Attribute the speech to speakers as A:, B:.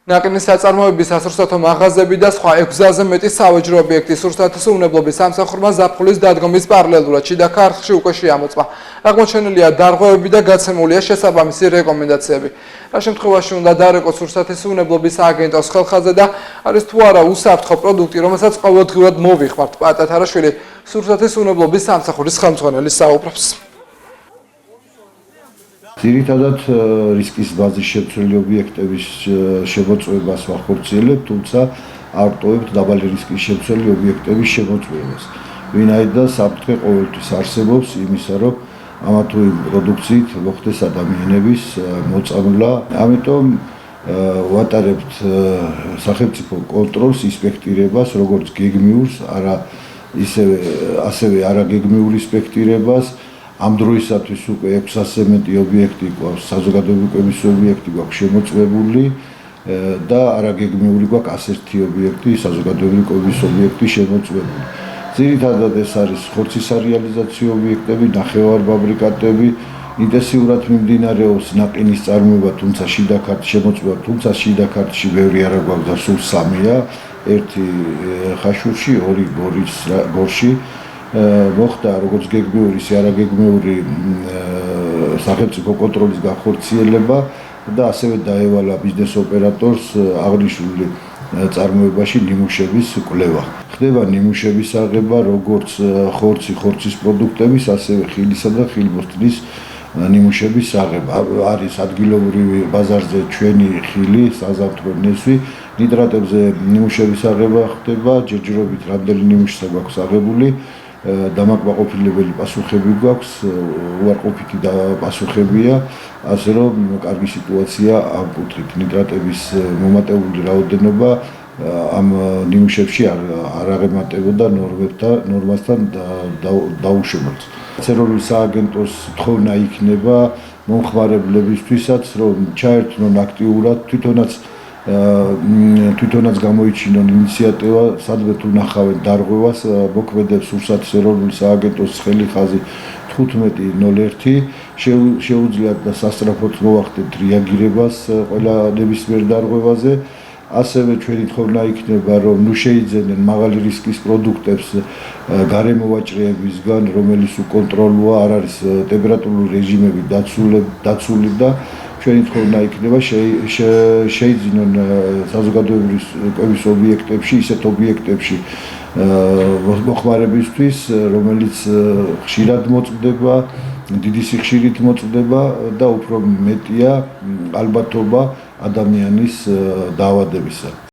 A: ნაყინის საწარმოების სასურსათო მაღაზიები და სხვა 6-ზე მეტი სავაჭრო ობიექტი სურსათის უნებლობის სამსახურმა ზაფხულის დადგომის პარალელურად შიდა ქართლში უკვე შეამოწმა. აღმოჩენილია დარღვევები და გაცემულია შესაბამისი რეკომენდაციები. რა შემთხვევაში უნდა დარეკოს სურსათის უნებლობის სააგენტოს ხელხაზე და არის თუ არა უსაფრთხო პროდუქტი, რომელსაც ყოველდღიურად მოვიხმართ. პატათარაშვილი სურსათის უნებლობის სამსახურის ხელმძღვანელი საუბრობს.
B: ძირითადად რისკის ბაზის შემცველი ობიექტების შემოწმებას ვახორციელებთ, თუმცა არ ვტოვებთ დაბალი რისკის შემცველი ობიექტების შემოწმებას. ვინაიდან საფრთხე ყოველთვის არსებობს იმისა, რომ ამა თუ იმ პროდუქციით მოხდეს ადამიანების მოწამვლა. ამიტომ ვატარებთ სახელმწიფო კონტროლს, ინსპექტირებას, როგორც გეგმიურს, ასევე არაგეგმიურ ინსპექტირებას. ამ დროისათვის უკვე 600-ზე მეტი ობიექტი გვაქვს, საზოგადოებრივი კვების ობიექტი გვაქვს შემოწმებული და არაგეგმიური გვაქვს 101 ობიექტი, საზოგადოებრივი კვების ობიექტი შემოწმებული. ძირითადად ეს არის ხორცის სარეალიზაციო ობიექტები, ნახევარფაბრიკატები, ინტენსიურად მიმდინარეობს ნაყინის წარმოება, თუმცა შიდა ქართლში შემოწმება, თუმცა შიდა ქართლში ბევრი არა გვაქვს და სულ 3-ია, ერთი ხაშურში, 2 გორში. მოხდა როგორც გეგმიური, ისე არაგეგმიური სახელმწიფო კონტროლის განხორციელება და ასევე დაევალა ბიზნეს ოპერატორს აღნიშნული წარმოებაში ნიმუშების კვლევა. ხდება ნიმუშების აღება როგორც ხორცის პროდუქტების, ასევე ხილისა და ხილბოსტნის ნიმუშების აღება. არის ადგილობრივი ბაზარზე ჩვენი ხილი, საზამთრო ნესვი, ნიტრატებზე ნიმუშების აღება ხდება, ჯერჯერობით რამდენი ნიმუშია გვაქვს აღებული. დამაკმაყოფილებელი პასუხები გვაქვს, უარყოფითი პასუხებია, ასე რომ კარგი სიტუაცია ამ კუთხით. ნიტრატების მომატებული რაოდენობა ამ ნიმუშებში არ აღემატებოდა ნორმასთან დაუშვებელს. ეროვნული სააგენტოს თხოვნა იქნება მომხმარებლებისთვისაც, რომ ჩაერთვნონ აქტიურად, თვითონაც გამოიჩინონ ინიციატივა, სადღაც უნახავენ დარღვევას, მოქმედებს სურსათის ეროვნული სააგენტოს ხელიხაზი 1501, შეუძლიათ და სასწრაფოდ მოვახდენთ რეაგირებას ყველა ნებისმიერ დარღვევაზე. ასევე ჩვენი თხოვნა იქნება, რომ შეიძენენ მაღალი რისკის პროდუქტებს გარემოვაჭრეებისგან, რომელიც უკონტროლოა, არ არის ტემპერატურული რეჟიმები დაცული და ჩვენი თხოვნა იქნება შეიძინონ საზოგადოებრივი კვების ობიექტებში, ისეთ ობიექტებში მოხმარებისთვის, რომელიც ხშირად მოწმდება, დიდი სიხშირით მოწმდება და უფრო მეტია ალბათობა ადამიანის დაავადებისა.